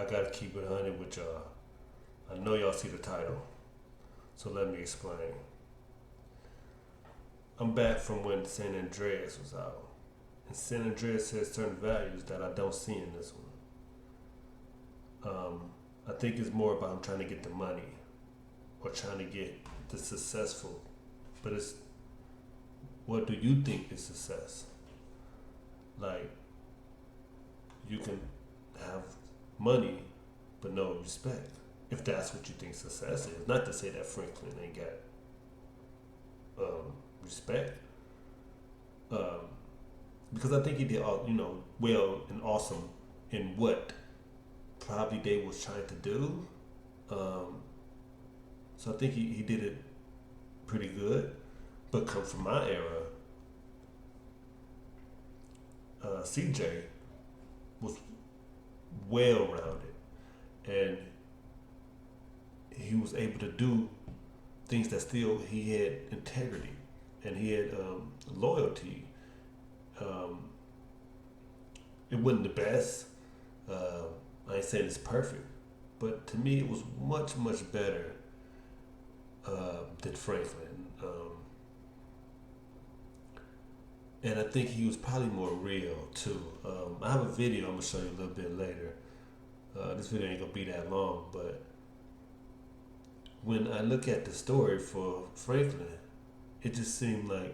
I gotta keep it 100 with y'all. I know y'all see the title, so let me explain. I'm back from when San Andreas was out, and San Andreas has certain values that I don't see in this one. I think it's more about him trying to get the money or trying to get the successful, but it's what do you think is success? Like, you can have money but no respect. If that's what you think success is. Not to say that Franklin ain't got respect. Um, because I think he did all, well and awesome in what probably they was trying to do. So I think he did it pretty good. But come from my era, CJ was well rounded, and he was able to do things that still he had integrity and he had loyalty. It wasn't the best. I ain't saying it's perfect, but to me it was much better than Franklin. And I think he was probably more real too. I have a video I'm gonna show you a little bit later. This video ain't gonna be that long, but when I look at the story for Franklin, it just seemed like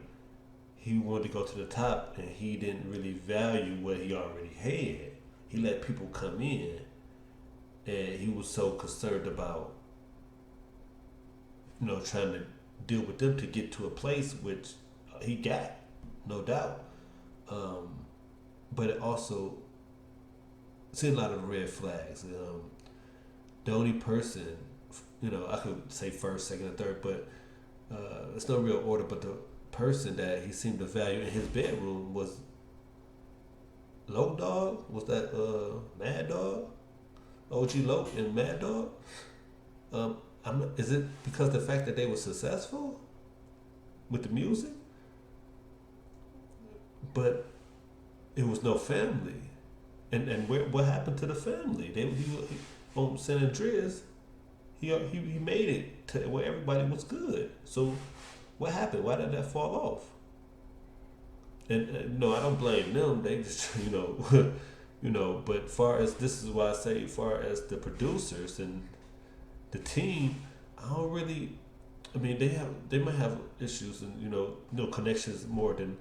he wanted to go to the top and he didn't really value what he already had. He let people come in and he was so concerned about, trying to deal with them to get to a place which he got, no doubt. But it also seen a lot of red flags. The only person, I could say first, second, and third, but it's no real order. But the person that he seemed to value in his bedroom was Low Dog. Was that Mad Dog? OG Low and Mad Dog? Is it because the fact that they were successful with the music? But it was no family. And what happened to the family? He on San Andreas, he made it to where everybody was good. So what happened? Why did that fall off? And no, I don't blame them. They just But far as this is why I say, far as the producers and the team, I don't really. I mean, they might have issues and connections more than.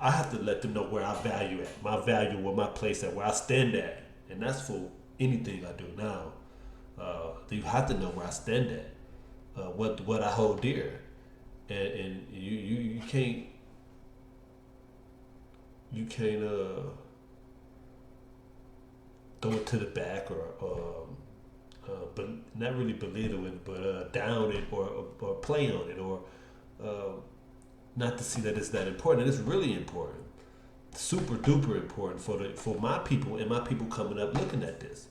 I have to let them know where I value at, my value, where my place at, where I stand at, and that's for anything I do now. You have to know where I stand at, what I hold dear, and you can't throw it to the back or but not really belittle it, but down it or play on it or. Not to see that it's that important. It's really important, super duper important for my people and my people coming up looking at this,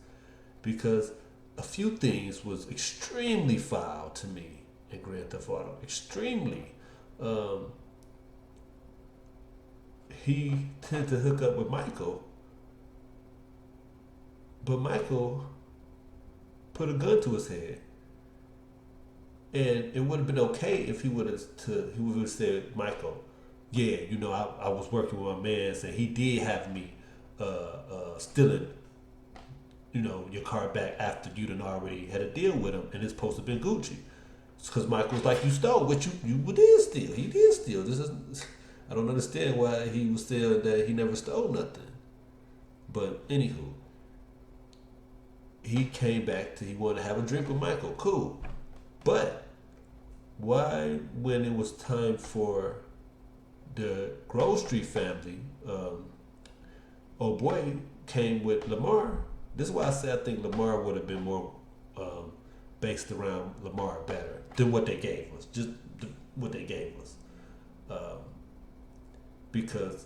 because a few things was extremely foul to me in Grand Theft Auto. Extremely. He tended to hook up with Michael, but Michael put a gun to his head. And it would have been okay if he would have said, Michael, yeah, I was working with my man, and he did have me stealing, your car back after you done already had a deal with him, and it's supposed to have been Gucci. It's because Michael was like, you stole what you did steal. He did steal. I don't understand why he was saying that he never stole nothing. But anywho, he came back he wanted to have a drink with Michael. Cool. But why, when it was time for the Grove Street family, old boy came with Lamar. This is why I say I think Lamar would have been more based around Lamar better than what they gave us. Just what they gave us. Because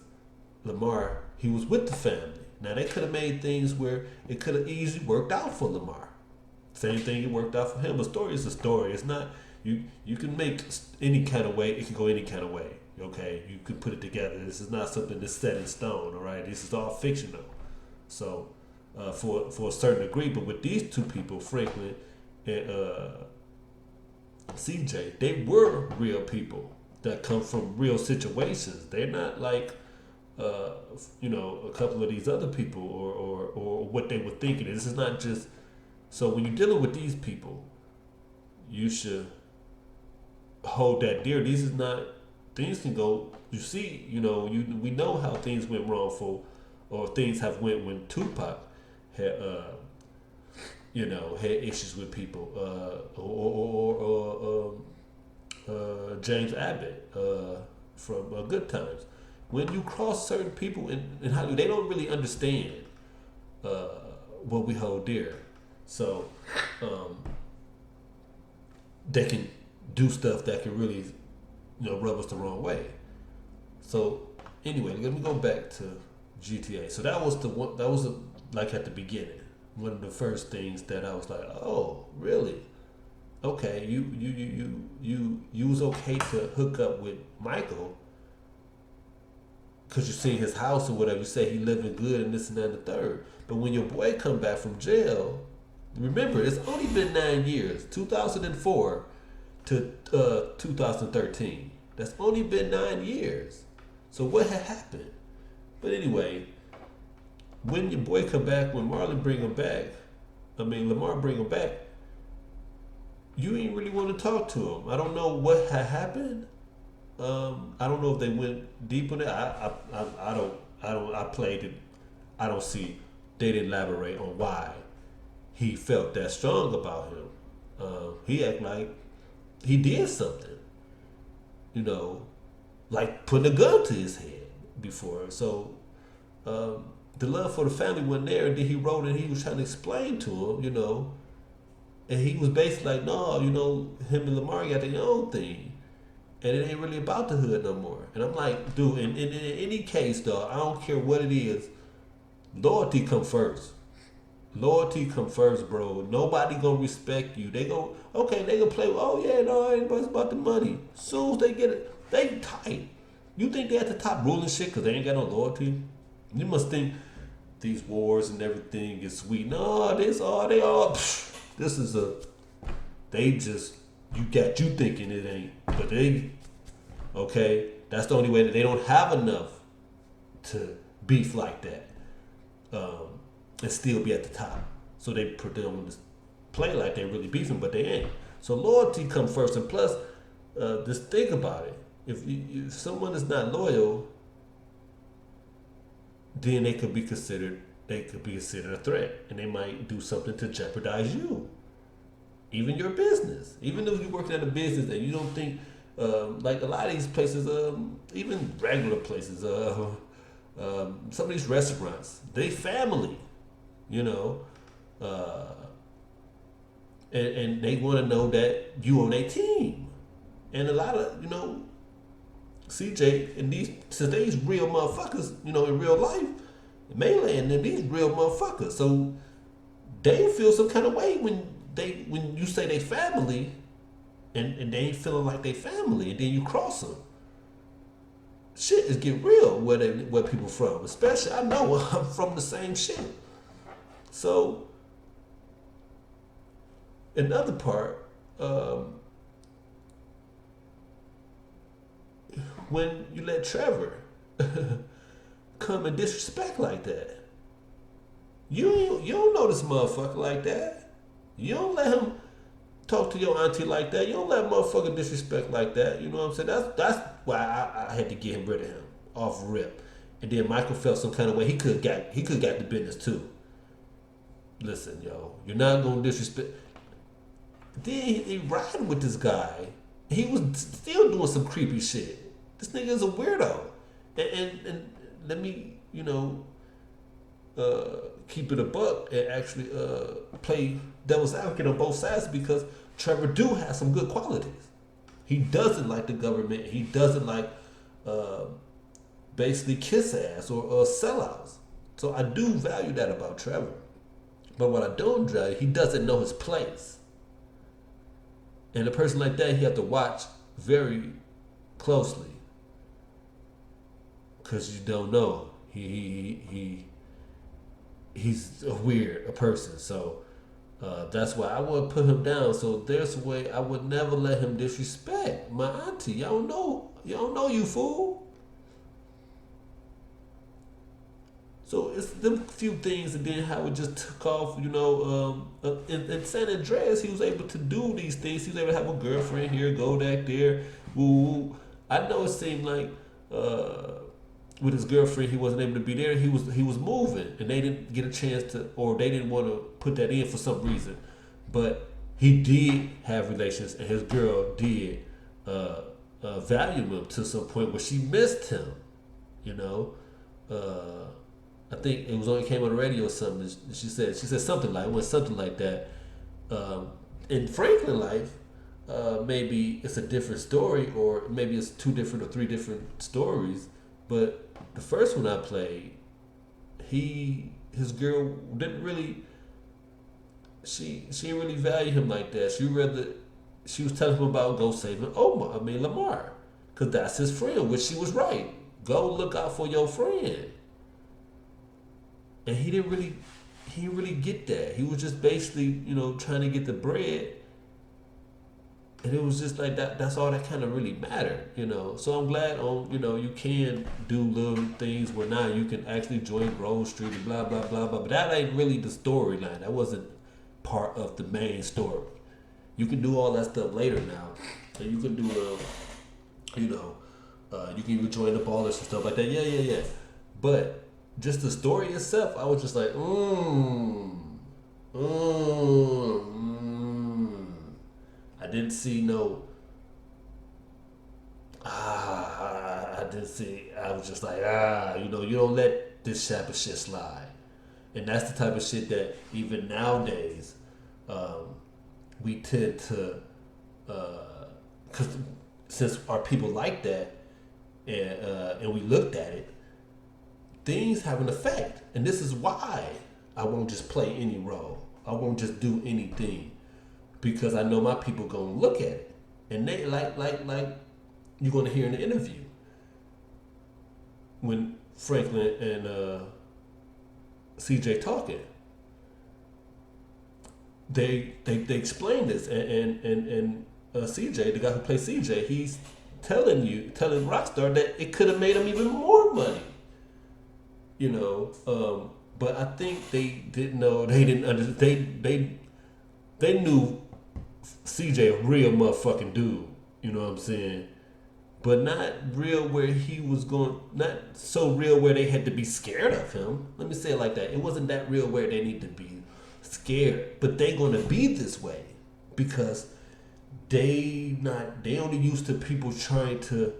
Lamar, he was with the family. Now they could have made things where it could have easily worked out for Lamar. Same thing, it worked out for him. A story is a story. It's not, you can make any kind of way, it can go any kind of way, okay? You can put it together. This is not something that's set in stone, all right? This is all fictional. So, for a certain degree. But with these two people, Franklin and CJ, they were real people that come from real situations. They're not like a couple of these other people or what they were thinking. This is not just so when you're dealing with these people, you should hold that dear. These is not things can go. You see, we know how things went wrong or things have went when Tupac had had issues with people or James Abbott from Good Times. When you cross certain people in Hollywood, they don't really understand what we hold dear. So they can do stuff that can really, rub us the wrong way. So anyway, let me go back to GTA. So that was the one. That was like at the beginning, one of the first things that I was like, oh, really? Okay, you was okay to hook up with Michael because you seen his house or whatever. You say he living good and this and that and the third. But when your boy come back from jail, remember it's only been 9 years, 2004 to 2013. That's only been 9 years. So what had happened? But anyway, when your boy come back, when Lamar bring him back, you ain't really want to talk to him. I don't know what had happened. I don't know if they went deep in it. I played it. I don't see. They didn't elaborate on why he felt that strong about him. He act like he did something, like putting a gun to his head before. So the love for the family wasn't there. And then he wrote and he was trying to explain to him, and he was basically like, no, him and Lamar got their own thing. And it ain't really about the hood no more. And I'm like, dude, in any case, though, I don't care what it is, loyalty come first. Loyalty come first, bro. Nobody gonna respect you. They gonna play, oh yeah, no, everybody's about the money. Soon as they get it, they tight. You think they at the top ruling shit because they ain't got no loyalty? You must think these wars and everything is sweet. No, this is they just, you thinking it ain't. But that's the only way that they don't have enough to beef like that. And still be at the top. So they put them to play like they really beefing, but they ain't. So loyalty comes first. And plus, just think about it. If someone is not loyal, then they could be considered a threat. And they might do something to jeopardize you. Even your business. Even if you're working at a business and you don't think, like a lot of these places, even regular places, some of these restaurants, they family, and they want to know that you on their team. And a lot of, CJ and these real motherfuckers, in real life, mainland, and these real motherfuckers. So they feel some kind of way when you say they family, and they ain't feeling like they family, and then you cross them. Shit is get real where people from. Especially, I know I'm from the same shit. So, another part, when you let Trevor come and disrespect like that, you don't know this motherfucker like that. You don't let him talk to your auntie like that. You don't let motherfucker disrespect like that. You know what I'm saying? That's why I had to get him rid of him off rip. And then Michael felt some kind of way. He could got the business too. Listen, yo, you're not gonna disrespect. Then he riding with this guy. He was still doing some creepy shit. This nigga is a weirdo. And let me, keep it a buck and actually play devil's advocate on both sides, because Trevor do have some good qualities. He doesn't like the government. He doesn't like basically kiss ass or sellouts. So I do value that about Trevor. But what I don't value, he doesn't know his place. And a person like that, you have to watch very closely, because you don't know. He he's a person. So that's why I wouldn't put him down. So there's a way I would never let him disrespect my auntie. Y'all know you fool. So it's them few things, and then how it just took off. In San Andreas, he was able to do these things. He was able to have a girlfriend here, go back there. Woo. I know it seemed like with his girlfriend, he wasn't able to be there. He was moving, and they didn't get a chance to, or they didn't want to put that in for some reason. But he did have relations, and his girl did value him to some point where she missed him. You know. I think it was only came on the radio or something. She said something like, it was something like that. In Franklin life, maybe it's a different story, or maybe it's 2 different or 3 different stories. But the first one I played, his girl didn't really, she didn't really value him like that. She was telling him about go saving Lamar, because that's his friend, which she was right. Go look out for your friend. And he didn't really get that. He was just basically, trying to get the bread. And it was just like that. That's all that kind of really mattered, So I'm glad you can do little things where now you can actually join Grove Street and blah, blah, blah, blah. But that ain't really the storyline. That wasn't part of the main story. You can do all that stuff later now. And you can do, you can even join the ballers and stuff like that. Yeah. But just the story itself, I was just like, I didn't see no. I didn't see. I was just like, you don't let this type of shit slide, and that's the type of shit that even nowadays, we tend to, because since our people like that, and we looked at it. Things have an effect, and this is why I won't just play any role. I won't just do anything, because I know my people gonna look at it, and they like you're gonna hear in the interview when Franklin and CJ talking. They explain this, and CJ, the guy who plays CJ, he's telling Rockstar that it could have made him even more money. But I think they didn't know. They didn't understand. They knew CJ a real motherfucking dude. You know what I'm saying? But not real where he was going. Not so real where they had to be scared of him. Let me say it like that. It wasn't that real where they need to be scared. But they gonna be this way because they only used to people trying to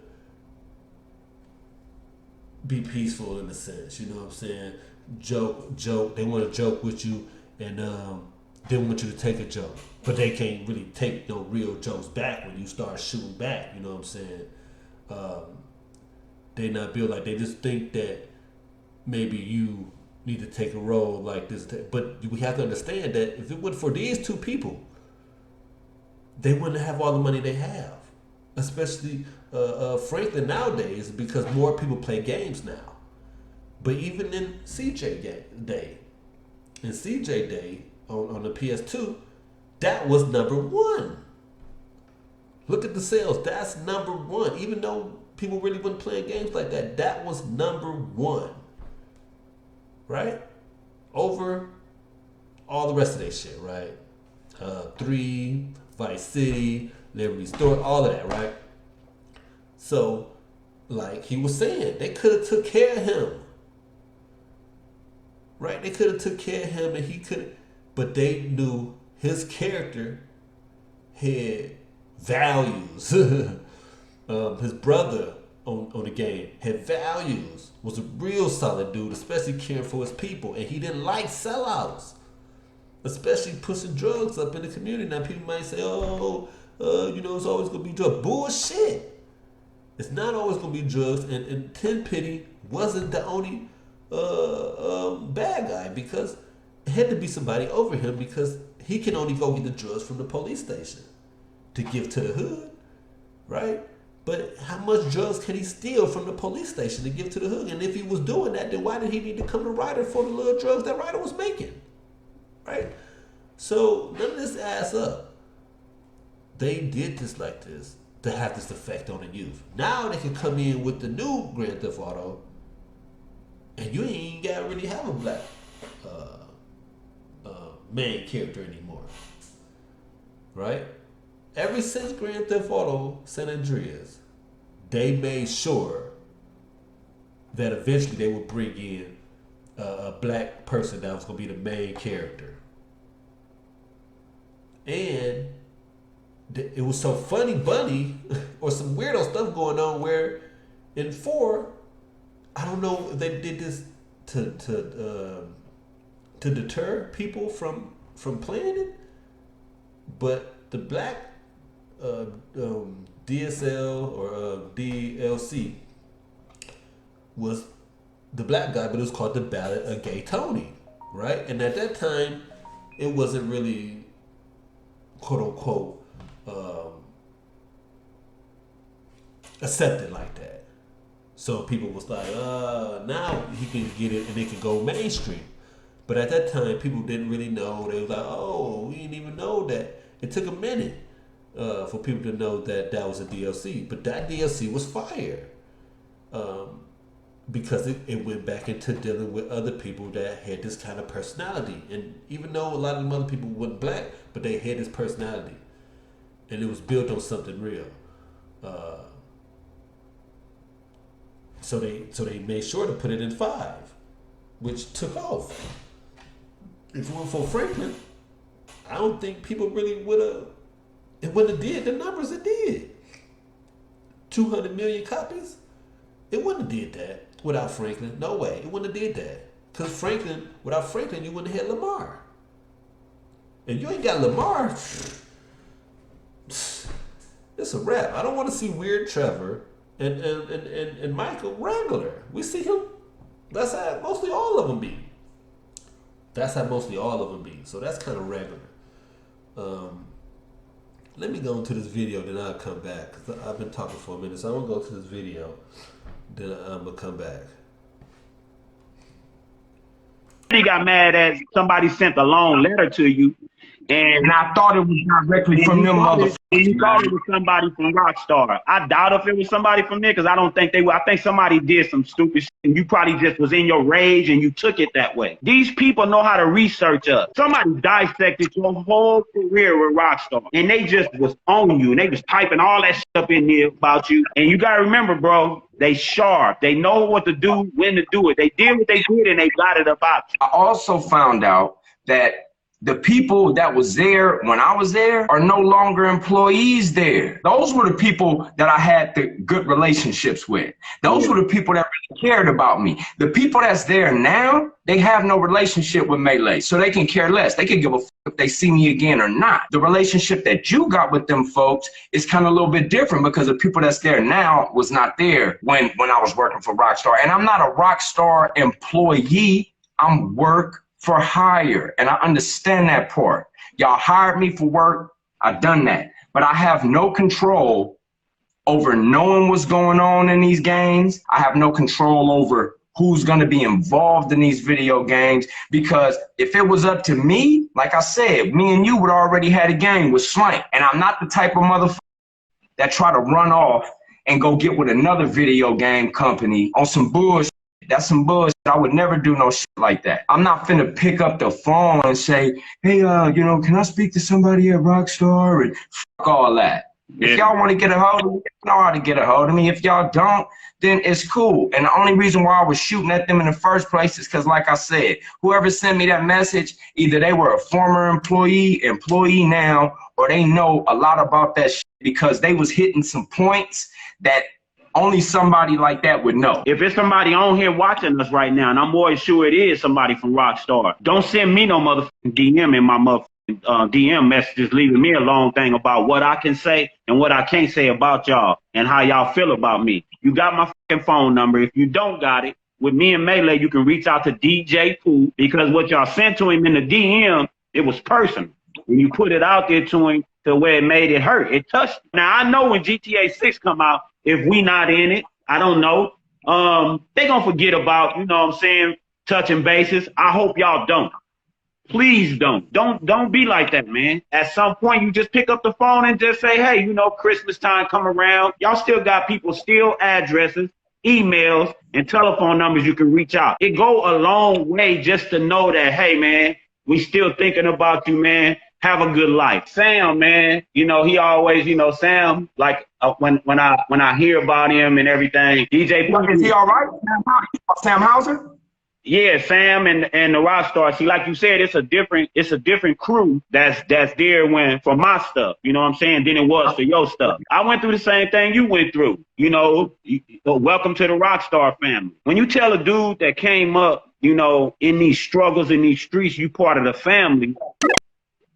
be peaceful in a sense, you know what I'm saying? Joke. They want to joke with you, and they want you to take a joke, but they can't really take no real jokes back when you start shooting back. You know what I'm saying? They not built like, they just think that maybe you need to take a role like this, but we have to understand that if it wasn't for these 2 people, they wouldn't have all the money they have. Especially Franklin nowadays, because more people play games now. But even in CJ day, on the PS2, that was number 1. Look at the sales. That's number 1. Even though people really weren't playing games like that, that was number 1. Right? Over all the rest of that shit, right? 3, Vice City, Liberty Store, all of that, right? So, like he was saying, they could have took care of him. Right? They could have took care of him, and he could, but they knew his character had values. His brother on the game had values, was a real solid dude, especially caring for his people, and he didn't like sellouts, especially pushing drugs up in the community. Now people might say, it's always gonna be drugs. Bullshit. It's not always gonna be drugs, and Tenpenny wasn't the only bad guy, because it had to be somebody over him, because he can only go get the drugs from the police station to give to the hood, right? But how much drugs can he steal from the police station to give to the hood? And if he was doing that, then why did he need to come to Ryder for the little drugs that Ryder was making? Right? So none of this adds up. They did this like this to have this effect on the youth. Now they can come in with the new Grand Theft Auto, and you ain't got really have a black main character anymore, right? Ever since Grand Theft Auto San Andreas, they made sure that eventually they would bring in a black person that was going to be the main character. And it was some funny bunny or some weirdo stuff going on where in 4, I don't know if they did this to deter people from playing it, but the black DSL or DLC was the black guy, but it was called the Ballad of Gay Tony, right? And at that time, it wasn't really quote unquote accepted like that. So people was like, now he can get it and it can go mainstream. But at that time, people didn't really know. They was like, oh, we didn't even know that. It took a minute for people to know that that was a DLC. But that DLC was fire. Because it went back into dealing with other people that had this kind of personality. And even though a lot of them other people weren't black, but they had this personality. And it was built on something real. So they made sure to put it in 5, which took off. If it weren't for Franklin, I don't think people really would have. It wouldn't have did the numbers it did. 200 million copies. It wouldn't have did that without Franklin. No way. It wouldn't have did that. Because without Franklin, you wouldn't have had Lamar. And you ain't got Lamar. It's a wrap. I don't want to see Weird Trevor and Michael regular. We see him. That's how mostly all of them be. So that's kind of regular. Let me go into this video, then I'll come back. Because I've been talking for a minute. So I'm going to go to this video, then I'm going to come back. He got mad as somebody sent a long letter to you. And I thought it was directly from them motherfuckers. You thought it was somebody from Rockstar. I doubt if it was somebody from there because I don't think they were. I think somebody did some stupid shit and you probably just was in your rage and you took it that way. These people know how to research us. Somebody dissected your whole career with Rockstar and they just was on you and they was typing all that shit up in there about you. And you got to remember, bro, they sharp. They know what to do, when to do it. They did what they did and they got it about you. I also found out that the people that was there when I was there are no longer employees there. Those were the people that I had the good relationships with. Those were the people that really cared about me. The people that's there now, they have no relationship with Melee, so they can care less. They can give a fuck if they see me again or not. The relationship that you got with them folks is kind of a little bit different because the people that's there now was not there when I was working for Rockstar. And I'm not a Rockstar employee. I'm work for hire, and I understand that part. Y'all hired me for work, I've done that. But I have no control over knowing what's going on in these games. I have no control over who's gonna be involved in these video games, because if it was up to me, like I said, me and you would already had a game with Slank, and I'm not the type of motherfucker that try to run off and go get with another video game company on some bullshit. That's some bullshit. I would never do no shit like that. I'm not finna pick up the phone and say, hey, can I speak to somebody at Rockstar? And fuck all that. Yeah. If y'all want to get a hold of me, you know how to get a hold of me. If y'all don't, then it's cool. And the only reason why I was shooting at them in the first place is because, like I said, whoever sent me that message, either they were a former employee now, or they know a lot about that shit because they was hitting some points that only somebody like that would know. If it's somebody on here watching us right now, and I'm always sure it is somebody from Rockstar, don't send me no motherfucking DM in my motherfucking DM messages leaving me a long thing about what I can say and what I can't say about y'all and how y'all feel about me. You got my fucking phone number. If you don't got it, with me and Melee, you can reach out to DJ Pooh, because what y'all sent to him in the DM, it was personal. When you put it out there to him to where it made it hurt, it touched him. Now, I know when GTA 6 come out, if we not in it. I don't know. They gonna forget about, you know what I'm saying, touching bases. I hope y'all don't. Please don't. Don't be like that, man. At some point, you just pick up the phone and just say, hey, you know, Christmas time come around. Y'all still got people, still addresses, emails, and telephone numbers you can reach out. It go a long way just to know that, hey, man, we still thinking about you, man. Have a good life. Sam, man, you know, he always, you know, Sam, like when I hear about him and everything, DJ. Is he all right? Sam Hauser? Yeah, Sam and the Rockstar. See, like you said, it's a different crew that's there when for my stuff, you know what I'm saying, than it was for your stuff. I went through the same thing you went through, you know. Welcome to the Rockstar family. When you tell a dude that came up, you know, in these struggles in these streets, you part of the family.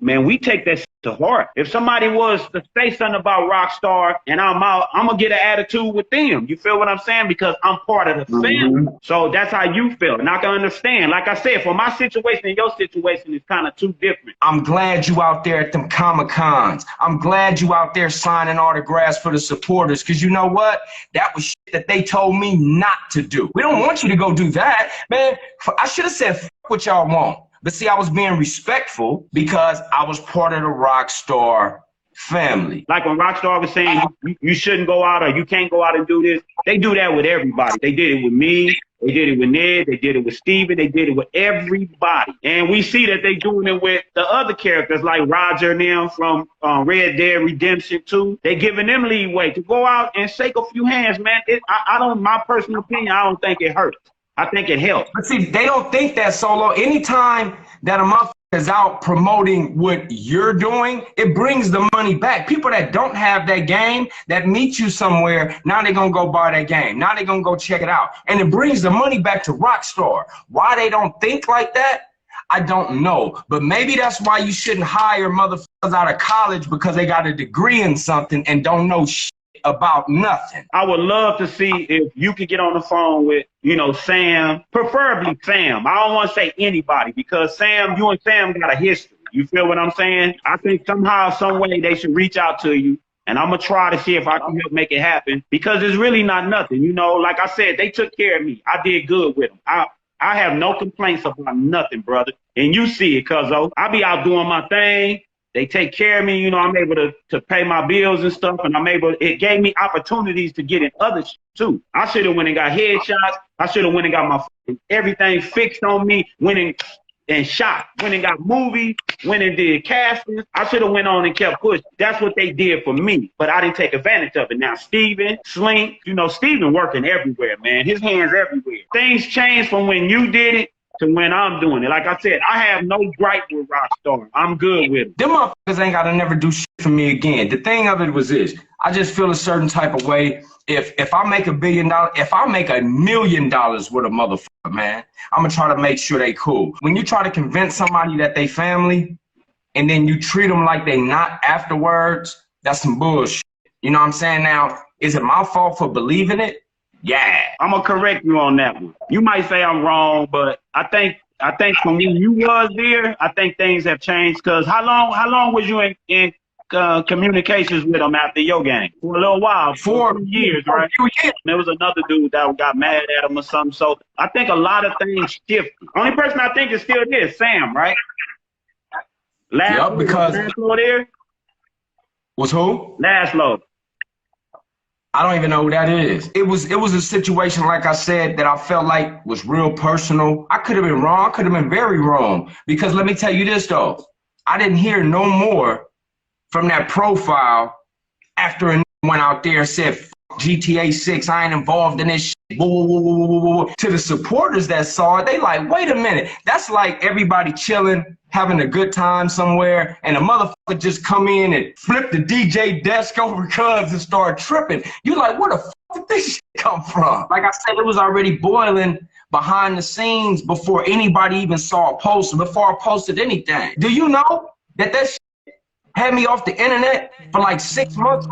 Man, we take that to heart. If somebody was to say something about Rockstar and I'm out, I'm going to get an attitude with them. You feel what I'm saying? Because I'm part of the family. So that's how you feel. And I can understand. Like I said, for my situation and your situation is kind of too different. I'm glad you out there at them Comic-Cons. I'm glad you out there signing autographs for the supporters. Because you know what? That was shit that they told me not to do. We don't want you to go do that. Man, I should have said, fuck what y'all want. But see, I was being respectful because I was part of the Rockstar family. Like when Rockstar was saying you shouldn't go out or you can't go out and do this, they do that with everybody. They did it with me. They did it with Ned. They did it with Steven. They did it with everybody. And we see that they doing it with the other characters like Roger and them from Red Dead Redemption 2. They giving them leeway to go out and shake a few hands, man. I don't, my personal opinion, I don't think it hurts. I think it helps. But see, they don't think that, Solo. Anytime that a motherfucker is out promoting what you're doing, it brings the money back. People that don't have that game, that meet you somewhere, now they're going to go buy that game. Now they're going to go check it out. And it brings the money back to Rockstar. Why they don't think like that, I don't know. But maybe that's why you shouldn't hire motherfuckers out of college because they got a degree in something and don't know shit about nothing. I would love to see if you could get on the phone with, you know, Sam, preferably Sam. I don't want to say anybody because Sam, you and Sam got a history. You feel what I'm saying? I think somehow, some way they should reach out to you. And I'm going to try to see if I can help make it happen because it's really not nothing. You know, like I said, they took care of me. I did good with them. I have no complaints about nothing, brother. And you see it, cuzzo. I be out doing my thing. They take care of me, you know, I'm able to pay my bills and stuff, and it gave me opportunities to get in other shit too. I should have went and got headshots. I should have went and got my everything fixed on me, went and shot, went and got movies, went and did castings. I should have went on and kept pushing. That's what they did for me, but I didn't take advantage of it. Now, Steven, Slink, you know, Steven working everywhere, man. His hands everywhere. Things changed from when you did it to when I'm doing it. Like I said, I have no gripe with Rockstar. I'm good with it. Them motherfuckers ain't gotta never do shit for me again. The thing of it was this. I just feel a certain type of way. If I make $1 billion, if I make $1 million with a motherfucker, man, I'm gonna try to make sure they cool. When you try to convince somebody that they family and then you treat them like they not afterwards, that's some bullshit. You know what I'm saying? Now, is it my fault for believing it? Yeah. I'm gonna correct you on that one. You might say I'm wrong, but I think from when you was there, I think things have changed. Cause how long was you in communications with them after your game? For a little while, 4 years, right? 2 years. There was another dude that got mad at him or something. So I think a lot of things shifted. Only person I think is still there is Sam, right? Laszlo there. Was who? Laszlo. I don't even know who that is. It was a situation, like I said, that I felt like was real personal. I could have been wrong. I could have been very wrong. Because let me tell you this, though. I didn't hear no more from that profile after a went out there and said, GTA 6, I ain't involved in this shit. To the supporters that saw it, they like, wait a minute. That's like everybody chilling, having a good time somewhere, and a motherfucker just come in and flip the DJ desk over cuz and start tripping. You like, where the fuck did this shit come from? Like I said, it was already boiling behind the scenes before anybody even saw a post, before I posted anything. Do you know that shit had me off the internet for like 6 months?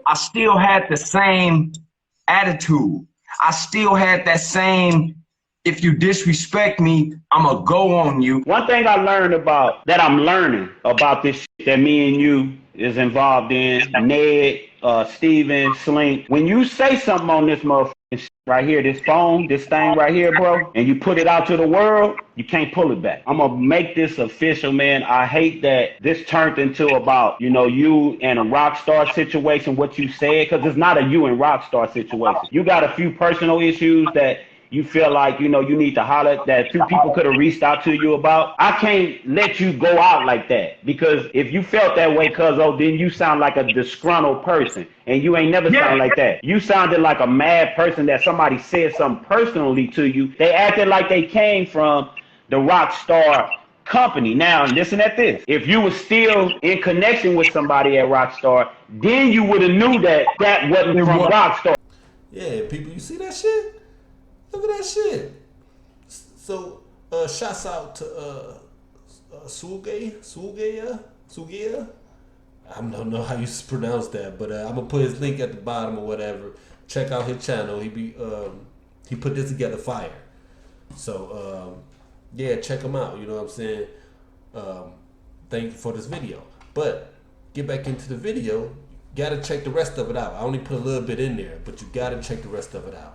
I still had the same attitude. I still had that same, if you disrespect me, I'm going to go on you. One thing I'm learning about this shit that me and you is involved in, Ned, Steven, Slink. When you say something on this motherfucking shit right here, this phone, this thing right here, bro, and you put it out to the world, you can't pull it back. I'm gonna make this official, man. I hate that this turned into about, you and a rock star situation, what you said, because it's not a you and rock star situation. You got a few personal issues that you feel like, you need to holler, that few people could have reached out to you about. I can't let you go out like that, because if you felt that way, then you sound like a disgruntled person, and you ain't never sound like that. You sounded like a mad person that somebody said something personally to you. They acted like they came from the rock star company. Now, listen at this. If you were still in connection with somebody at Rockstar, then you would have knew that wasn't from Rockstar. Yeah, people, you see that shit? Look at that shit. So, shouts out to Sugeya. I don't know how you pronounce that, but I'm gonna put his link at the bottom or whatever. Check out his channel. He put this together fire. So yeah, check him out. You know what I'm saying? Thank you for this video. But get back into the video. Gotta check the rest of it out. I only put a little bit in there, but you gotta check the rest of it out.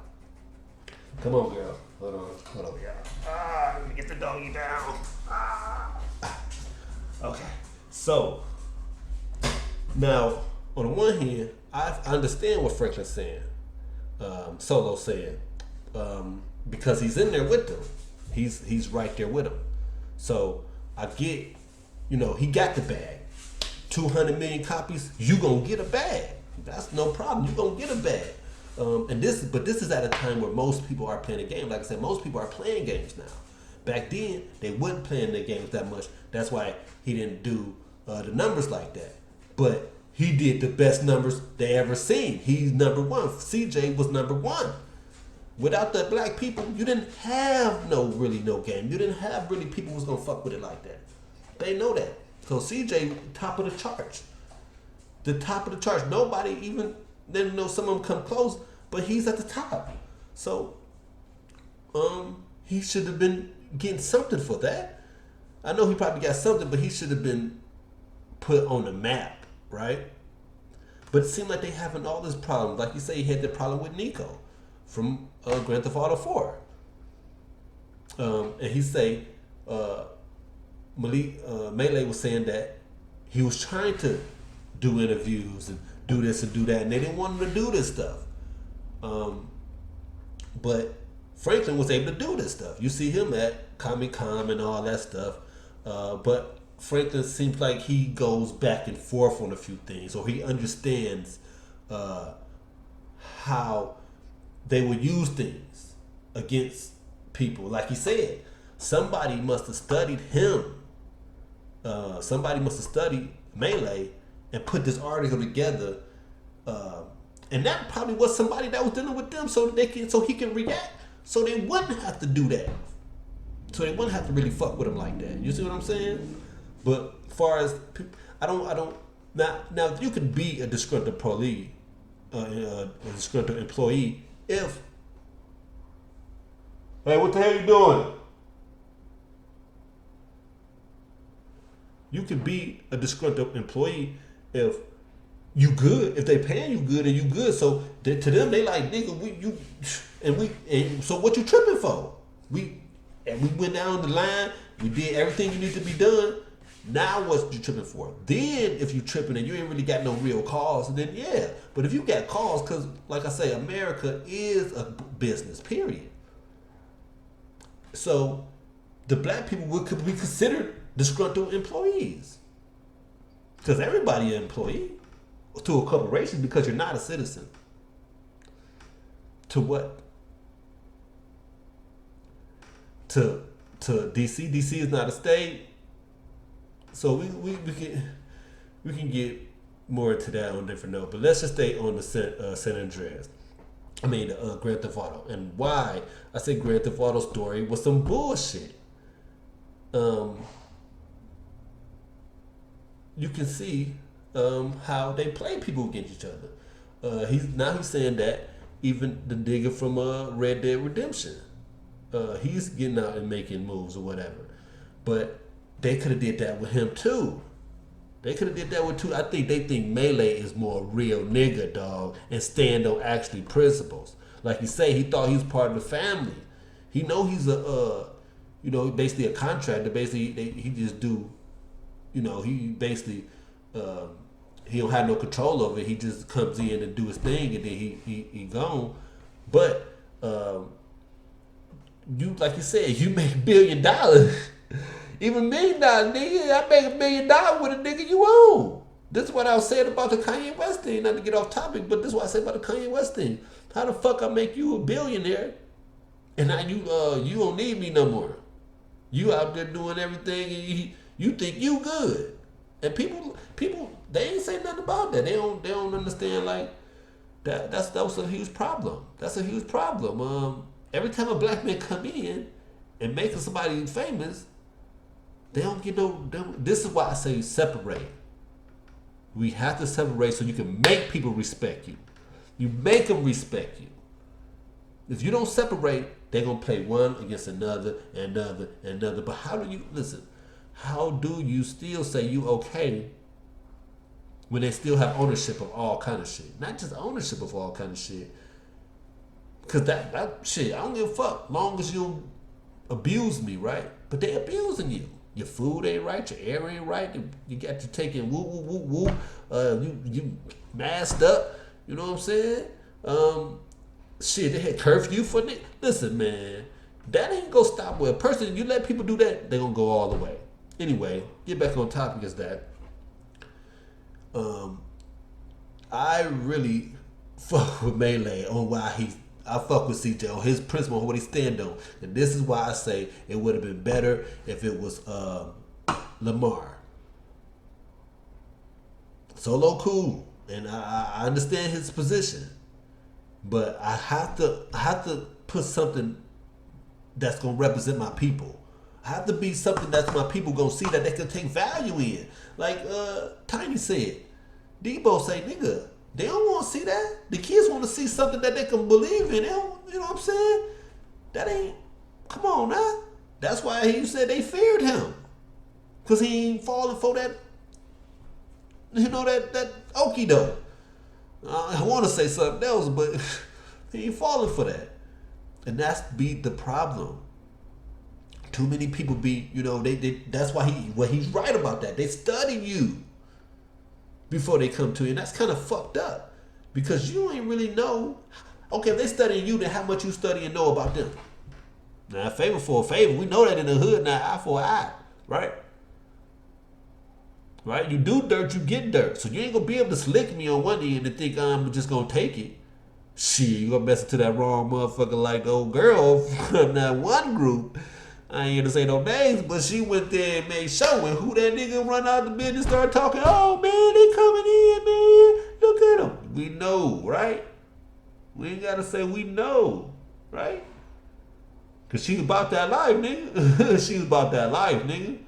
Come on, girl. Hold on, y'all. Let me get the doggy down. Okay. So, now, on the one hand, I understand what Franklin's saying. Solo saying. Because he's in there with them. He's right there with them. So, I get, he got the bag. 200 million copies, you gonna get a bag. That's no problem. You gonna get a bag. But this is at a time where most people are playing a game. Like I said, most people are playing games now. Back then, they wasn't playing their games that much. That's why he didn't do the numbers like that. But he did the best numbers they ever seen. He's number one. CJ was number one. Without the black people, you didn't have no game. You didn't have really people who's gonna fuck with it like that. They know that. So CJ, top of the charts. The top of the charts. Nobody even didn't know some of them come close, but he's at the top. So, he should have been getting something for that. I know he probably got something, but he should have been put on the map, right? But it seemed like they having all this problem. Like you say, he had the problem with Nico from Grand Theft Auto 4. And he say, Melee was saying that he was trying to do interviews and do this and do that, and they didn't want him to do this stuff. But Franklin was able to do this stuff. You see him at Comic-Con and all that stuff. But Franklin seems like he goes back and forth on a few things, or he understands how they would use things against people. Like he said, somebody must have studied him. Somebody must have studied Melee and put this article together. And that probably was somebody that was dealing with them so he can react. So they wouldn't have to do that. So they wouldn't have to really fuck with him like that. You see what I'm saying? But as far as now you could be a disgruntled a disgruntled employee if, hey, what the hell you doing? You could be a disgruntled employee if you good, if they paying you good and you good. So to them they like, nigga, so what you tripping for? We went down the line, we did everything you need to be done. Now what you tripping for? Then if you tripping and you ain't really got no real cause, then yeah. But if you got cause, because like I say, America is a business, period. So the black people could be considered disgruntled employees. Because everybody an employee to a corporation because you're not a citizen. To what? To DC. DC is not a state. So we can get more into that on a different note. But let's just stay on the San Andreas. I mean, the Grand Theft Auto. And why I say Grand Theft Auto story was some bullshit. You can see how they play people against each other. He's saying that even the nigga from Red Dead Redemption, he's getting out and making moves or whatever. But they could have did that with him too. They could have did that with two. I think they think Melee is more real nigga, dog, and stand on actually principles. Like you say, he thought he was part of the family. He know he's basically a contractor. Basically, he just do, he basically, he don't have no control over it. He just comes in and do his thing, and then he gone. But you, like you said, you make $1 billion. Even $1 million, nigga, I make $1 million with a nigga you own. This is what I was saying about the Kanye West thing. Not to get off topic, but this is what I said about the Kanye West thing. How the fuck I make you a billionaire, and now you don't need me no more? You out there doing everything, and you think you good, and people they ain't say nothing about that. They don't understand like that. That was a huge problem. That's a huge problem. Every time a black man come in and making somebody famous, they don't get no. This is why I say separate. We have to separate so you can make people respect you. You make them respect you. If you don't separate, they're gonna play one against another, another, another. But how do you listen? How do you still say you okay when they still have ownership of all kind of shit? Not just ownership of all kind of shit. Cause that shit, I don't give a fuck. Long as you don't abuse me, right? But they abusing you. Your food ain't right, your air ain't right. You got to take in woo woo woo woo. You masked up. You know what I'm saying? Shit, they had curfew for it. Listen, man, that ain't gonna stop with a person. You let people do that, they gonna go all the way. Anyway, get back on topic is that. I really fuck with Melee on why I fuck with CJ on his principle, on what he stand on. And this is why I say it would have been better if it was Lamar. Solo cool. And I understand his position. But I have to put something that's gonna represent my people. I have to be something that's my people gonna see that they can take value in. Like Tiny said, Debo say, nigga, they don't want to see that. The kids want to see something that they can believe in. They don't, you know what I'm saying? That ain't. Come on now. That's why he said they feared him, cause he ain't falling for that. That okie doke. I want to say something else, but he ain't falling for that. And that's the problem. Too many people that's why he's right about that. They study you before they come to you. And that's kind of fucked up. Because you ain't really know. Okay, if they studying you, then how much you study and know about them? Now, favor for a favor. We know that in the hood now, eye for an eye. Right? Right? You do dirt, you get dirt. So you ain't gonna be able to slick me on one end and think I'm just gonna take it. Shit, you gonna mess into that wrong motherfucker like the old girl from that one group. I ain't here to say no names, but she went there and made sure when who that nigga run out the business started talking, oh man, they coming in, man. Look at them. We know, right? We ain't gotta say we know, right? Cause she was about that life, nigga. She was about that life, nigga.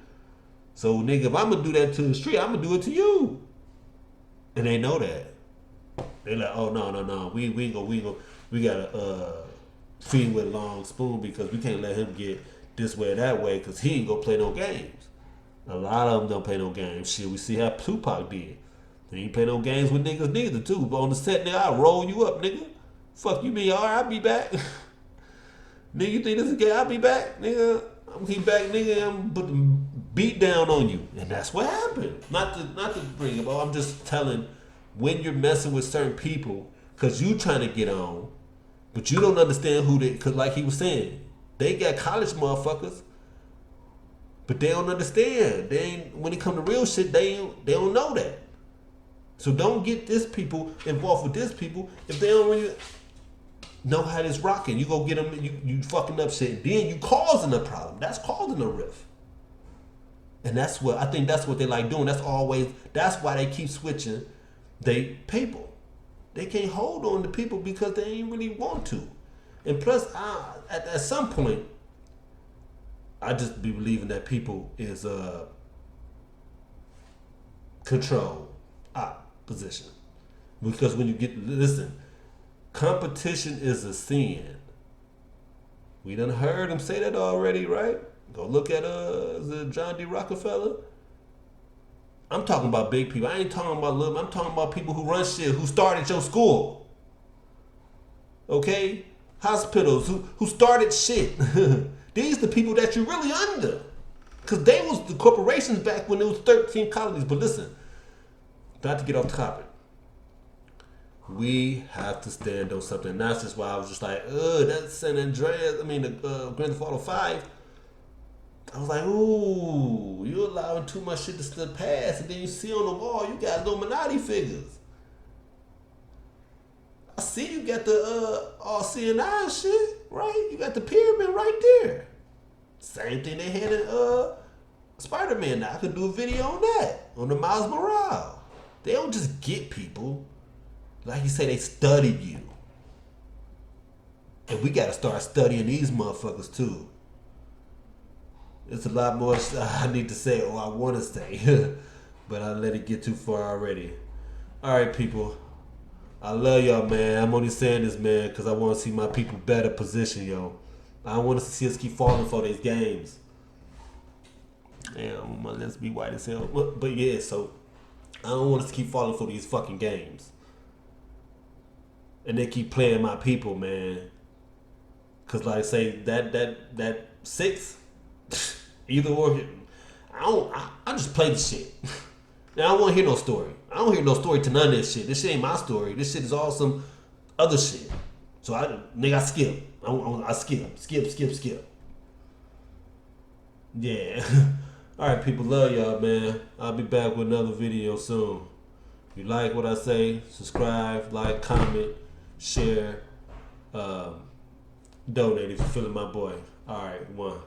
So, nigga, if I'm gonna do that to the street, I'm gonna do it to you. And they know that. They like, oh no, we gotta feed him with a long spoon because we can't let him get this way or that way because he ain't gonna play no games. A lot of them don't play no games. Shit, we see how Tupac did. He ain't play no games with niggas neither too. But on the set, nigga, I'll roll you up, nigga. Fuck you, mean, alright, I'll be back. Nigga, you think this is gay? I'll be back, nigga. I'm gonna keep back, nigga. I'm put the beat down on you, and that's what happened. Not to bring it up. I'm just telling when you're messing with certain people because you trying to get on, but you don't understand who they. Because like he was saying, they got college motherfuckers, but they don't understand. They ain't, when it come to real shit, they don't know that. So don't get this people involved with this people if they don't really know how this rocking. You go get them, you fucking up shit. Then you causing a problem. That's causing a rift. And that's what I think. That's what they like doing. That's why they keep switching. They people. They can't hold on to people because they ain't really want to. And plus, at some point, I just be believing that people is control opposition. Because when you listen, competition is a sin. We done heard him say that already, right? Go look at is it John D. Rockefeller? I'm talking about big people. I ain't talking about little. I'm talking about people who run shit, who started your school. Okay? Hospitals, who started shit. These the people that you're really under. Because they was the corporations back when there was 13 colonies. But listen, not to get off topic. We have to stand on something. And that's just why I was just like, that's San Andreas. I mean, the Grand Theft Auto 5. I was like, ooh, you're allowing too much shit to slip past. And then you see on the wall, you got Illuminati figures. I see you got the all CNI shit, right? You got the pyramid right there. Same thing they had in Spider-Man. Now I could do a video on that, on the Miles Morales. They don't just get people. Like you say, they study you. And we got to start studying these motherfuckers too. It's a lot more I need to say or I want to say. But I let it get too far already. All right, people. I love y'all, man. I'm only saying this, man, because I want to see my people better position, yo. I don't want to see us keep falling for these games. Damn, my let's be white as hell. But yeah, so I don't want us to keep falling for these fucking games. And they keep playing my people, man. Cause like say that 6, either or, I just play the shit. Now I don't want to hear no story. I don't hear no story to none of this shit. This shit ain't my story. This shit is all some other shit. So I skip. I skip. Yeah. All right, people, love y'all, man. I'll be back with another video soon. If you like what I say, subscribe, like, comment, share, donate if you're feeling my boy. All right, one.